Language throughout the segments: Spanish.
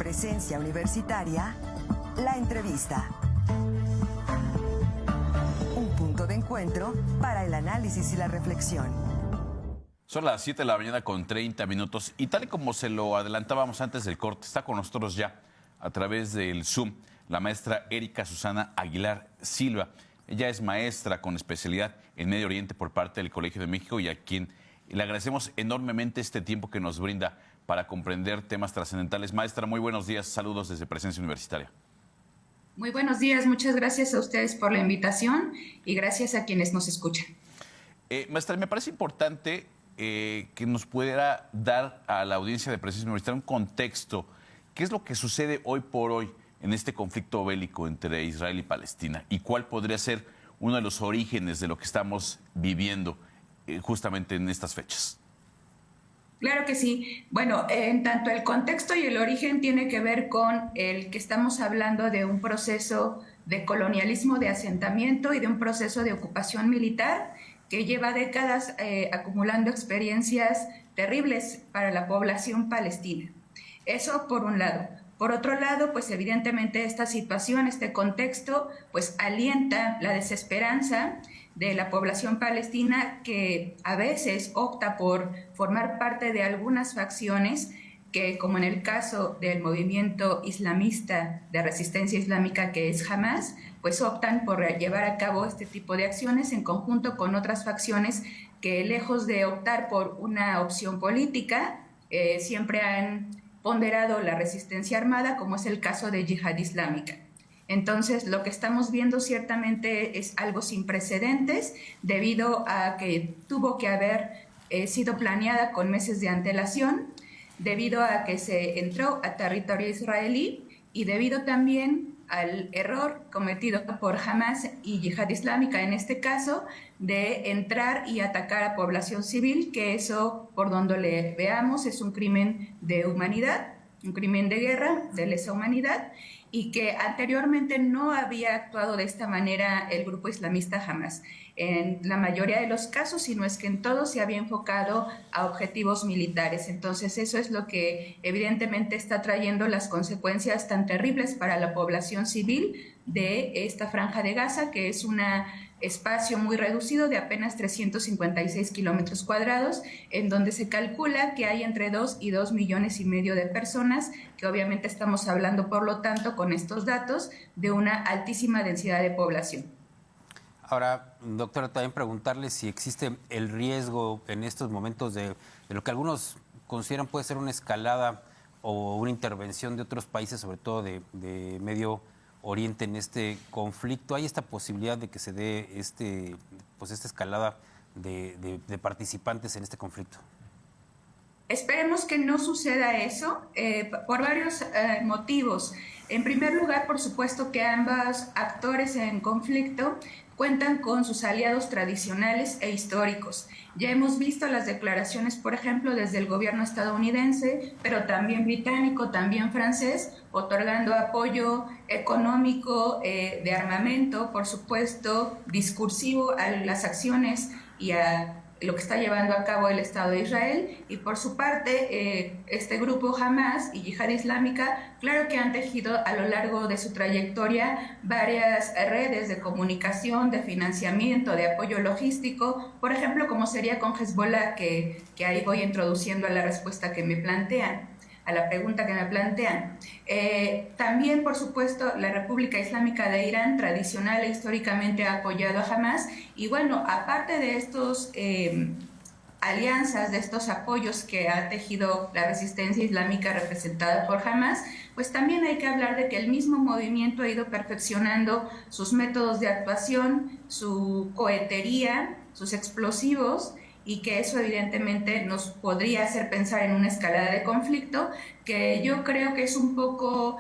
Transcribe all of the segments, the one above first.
Presencia Universitaria, la entrevista. Un punto de encuentro para el análisis y la reflexión. Son las 7 de la mañana con 30 minutos y tal y como se lo adelantábamos antes del corte, está con nosotros ya a través del Zoom la maestra Erika Susana Aguilar Silva. Ella es maestra con especialidad en Medio Oriente por parte del Colegio de México y a quien le agradecemos enormemente este tiempo que nos brinda para comprender temas trascendentales. Maestra, muy buenos días, saludos desde Presencia Universitaria. Muy buenos días, muchas gracias a ustedes por la invitación y gracias a quienes nos escuchan. Maestra, me parece importante que nos pudiera dar a la audiencia de Presencia Universitaria un contexto. ¿Qué es lo que sucede hoy por hoy en este conflicto bélico entre Israel y Palestina? ¿Y cuál podría ser uno de los orígenes de lo que estamos viviendo justamente en estas fechas? Claro que sí. Bueno, en tanto el contexto y el origen tiene que ver con el que estamos hablando de un proceso de colonialismo, de asentamiento y de un proceso de ocupación militar que lleva décadas acumulando experiencias terribles para la población palestina. Eso por un lado. Por otro lado, pues evidentemente esta situación, este contexto, pues alienta la desesperanza de la población palestina que a veces opta por formar parte de algunas facciones que, como en el caso del movimiento islamista de resistencia islámica que es Hamas, pues optan por llevar a cabo este tipo de acciones en conjunto con otras facciones que, lejos de optar por una opción política, siempre han ponderado la resistencia armada, como es el caso de Yihad Islámica. Entonces, lo que estamos viendo ciertamente es algo sin precedentes, debido a que tuvo que haber sido planeada con meses de antelación, debido a que se entró a territorio israelí y debido también al error cometido por Hamas y Yihad Islámica, en este caso, de entrar y atacar a población civil, que eso, por donde le veamos, es un crimen de humanidad, un crimen de guerra, de lesa humanidad, y que anteriormente no había actuado de esta manera el grupo islamista Hamas. En la mayoría de los casos, si no es que en todos, se había enfocado a objetivos militares. Entonces, eso es lo que evidentemente está trayendo las consecuencias tan terribles para la población civil de esta franja de Gaza, que es un espacio muy reducido de apenas 356 kilómetros cuadrados, en donde se calcula que hay entre 2 y 2,5 millones de personas, que obviamente estamos hablando, por lo tanto, con estos datos, de una altísima densidad de población. Ahora, doctora, también preguntarle si existe el riesgo en estos momentos de lo que algunos consideran puede ser una escalada o una intervención de otros países, sobre todo de Medio Oriente, en este conflicto. ¿Hay esta posibilidad de que se dé esta escalada de participantes en este conflicto? Esperemos que no suceda eso por varios motivos. En primer lugar, por supuesto que ambos actores en conflicto cuentan con sus aliados tradicionales e históricos. Ya hemos visto las declaraciones, por ejemplo, desde el gobierno estadounidense, pero también británico, también francés, otorgando apoyo económico, de armamento, por supuesto, discursivo a las acciones y a lo que está llevando a cabo el Estado de Israel. Y por su parte, este grupo Hamas y Yihad Islámica, claro que han tejido a lo largo de su trayectoria varias redes de comunicación, de financiamiento, de apoyo logístico, por ejemplo, como sería con Hezbollah, que ahí voy introduciendo a la respuesta que me plantean, a la pregunta que me plantean. También, por supuesto, la República Islámica de Irán tradicional e históricamente ha apoyado a Hamas. Y bueno, aparte de estos alianzas, de estos apoyos que ha tejido la resistencia islámica representada por Hamas, pues también hay que hablar de que el mismo movimiento ha ido perfeccionando sus métodos de actuación, su cohetería, sus explosivos, y que eso evidentemente nos podría hacer pensar en una escalada de conflicto que yo creo que es un poco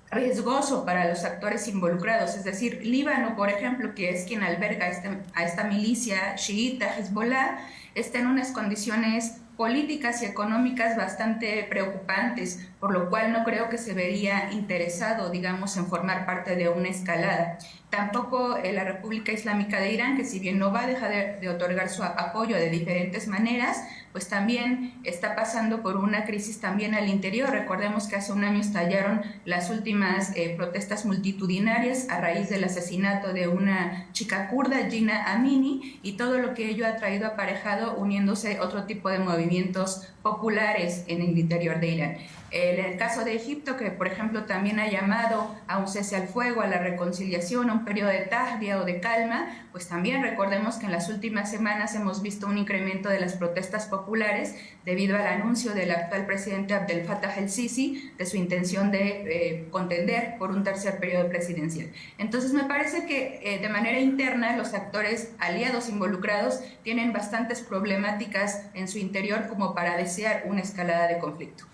riesgoso para los actores involucrados. Es decir, Líbano, por ejemplo, que es quien alberga a esta milicia chiita Hezbollah, está en unas condiciones políticas y económicas bastante preocupantes, por lo cual no creo que se vería interesado, digamos, en formar parte de una escalada. Tampoco la República Islámica de Irán, que si bien no va a dejar de otorgar su apoyo de diferentes maneras, pues también está pasando por una crisis también al interior. Recordemos que hace un año estallaron las últimas protestas multitudinarias a raíz del asesinato de una chica kurda, Gina Amini, y todo lo que ello ha traído aparejado uniéndose otro tipo de movimientos populares en el interior de Irán. En el caso de Egipto, que por ejemplo también ha llamado a un cese al fuego, a la reconciliación, a un periodo de tahdia o de calma, pues también recordemos que en las últimas semanas hemos visto un incremento de las protestas populares debido al anuncio del actual presidente Abdel Fattah el-Sisi de su intención de contender por un tercer periodo presidencial. Entonces me parece que de manera interna los actores aliados involucrados tienen bastantes problemáticas en su interior como para desear una escalada de conflicto.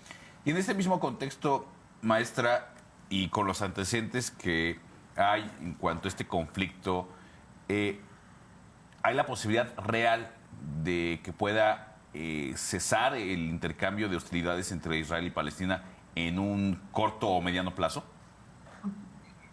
Y en este mismo contexto, maestra, y con los antecedentes que hay en cuanto a este conflicto, ¿hay la posibilidad real de que pueda cesar el intercambio de hostilidades entre Israel y Palestina en un corto o mediano plazo?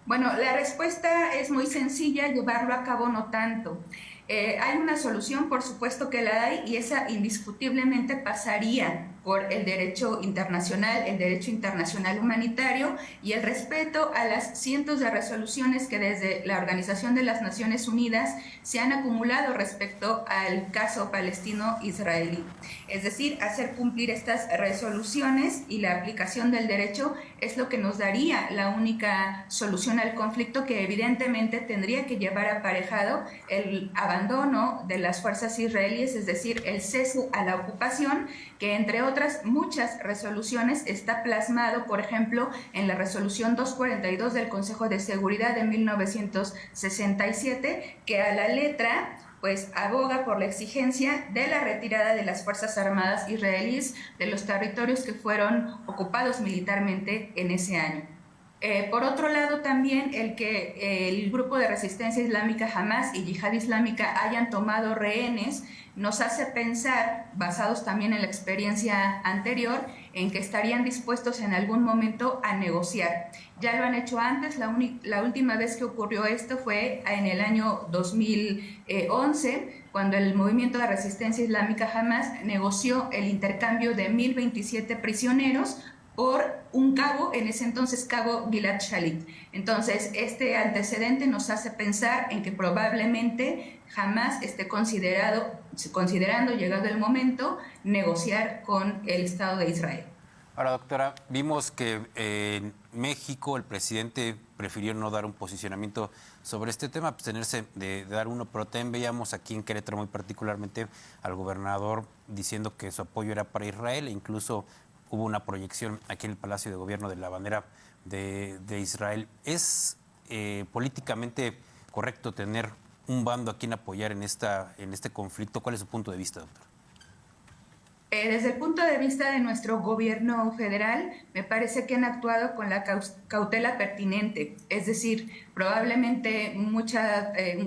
Bueno, la respuesta es muy sencilla, llevarlo a cabo no tanto. Hay una solución, por supuesto que la hay, y esa indiscutiblemente pasaría por el derecho internacional humanitario y el respeto a las cientos de resoluciones que desde la Organización de las Naciones Unidas se han acumulado respecto al caso palestino-israelí. Es decir, hacer cumplir estas resoluciones y la aplicación del derecho es lo que nos daría la única solución al conflicto, que evidentemente tendría que llevar aparejado el abandono de las fuerzas israelíes, es decir, el cese a la ocupación, que entre otras muchas resoluciones está plasmado, por ejemplo, en la resolución 242 del Consejo de Seguridad de 1967, que a la letra pues aboga por la exigencia de la retirada de las Fuerzas Armadas israelíes de los territorios que fueron ocupados militarmente en ese año. Por otro lado, también el que el grupo de resistencia islámica Hamas y Yihad Islámica hayan tomado rehenes nos hace pensar, basados también en la experiencia anterior, en que estarían dispuestos en algún momento a negociar. Ya lo han hecho antes, la última vez que ocurrió esto fue en el año 2011, cuando el movimiento de resistencia islámica Hamas negoció el intercambio de 1.027 prisioneros por un cabo, en ese entonces cabo Gilad Shalit. Entonces, este antecedente nos hace pensar en que probablemente jamás esté considerando, llegado el momento, negociar con el Estado de Israel. Ahora, doctora, vimos que en México el presidente prefirió no dar un posicionamiento sobre este tema, abstenerse de dar uno, pero también veíamos aquí en Querétaro muy particularmente al gobernador diciendo que su apoyo era para Israel, e incluso hubo una proyección aquí en el Palacio de Gobierno de la bandera de Israel. ¿Es políticamente correcto tener un bando a quien apoyar en este conflicto? ¿Cuál es su punto de vista, doctor? Desde el punto de vista de nuestro gobierno federal, me parece que han actuado con la cautela pertinente. Es decir, probablemente muchos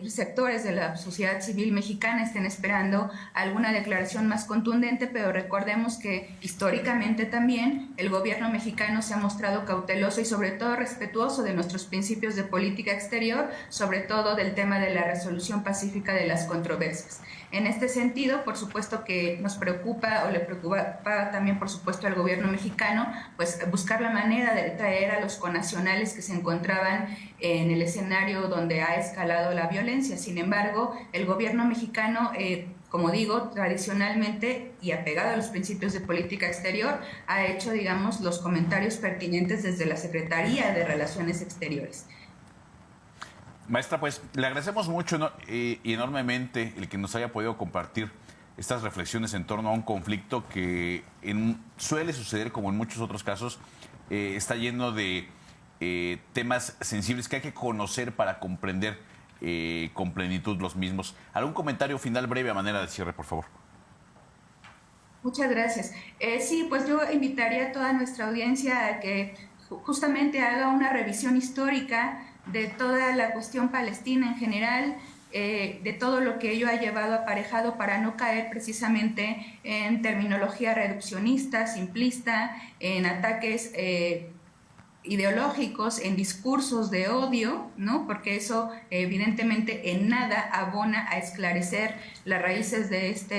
sectores de la sociedad civil mexicana estén esperando alguna declaración más contundente, pero recordemos que históricamente también el gobierno mexicano se ha mostrado cauteloso y sobre todo respetuoso de nuestros principios de política exterior, sobre todo del tema de la resolución pacífica de las controversias. En este sentido, por supuesto que nos preocupa o le preocupa también, por supuesto, al gobierno mexicano, pues buscar la manera de traer a los connacionales que se encontraban en el escenario donde ha escalado la violencia. Sin embargo, el gobierno mexicano, como digo, tradicionalmente y apegado a los principios de política exterior, ha hecho, digamos, los comentarios pertinentes desde la Secretaría de Relaciones Exteriores. Maestra, pues le agradecemos mucho y enormemente el que nos haya podido compartir estas reflexiones en torno a un conflicto que suele suceder, como en muchos otros casos, está lleno de temas sensibles que hay que conocer para comprender con plenitud los mismos. ¿Algún comentario final breve a manera de cierre, por favor? Muchas gracias. Sí, pues yo invitaría a toda nuestra audiencia a que justamente haga una revisión histórica de toda la cuestión palestina en general, de todo lo que ello ha llevado aparejado, para no caer precisamente en terminología reduccionista, simplista, en ataques ideológicos, en discursos de odio, ¿no? Porque eso evidentemente en nada abona a esclarecer las raíces de esta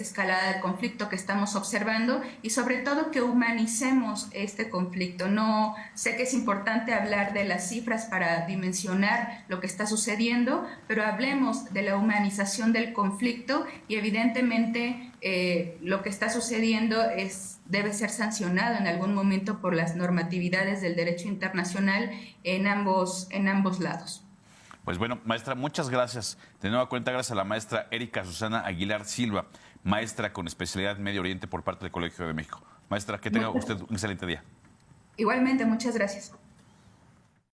escalada de conflicto que estamos observando y sobre todo que humanicemos este conflicto. No sé que es importante hablar de las cifras para dimensionar lo que está sucediendo, pero hablemos de la humanización del conflicto y evidentemente lo que está sucediendo debe ser sancionado en algún momento por las normatividades del derecho internacional en ambos lados. Pues bueno, maestra, muchas gracias. De nueva cuenta, gracias a la maestra Erika Susana Aguilar Silva, maestra con especialidad en Medio Oriente por parte del Colegio de México. Maestra, que tenga usted un excelente día. Igualmente, muchas gracias.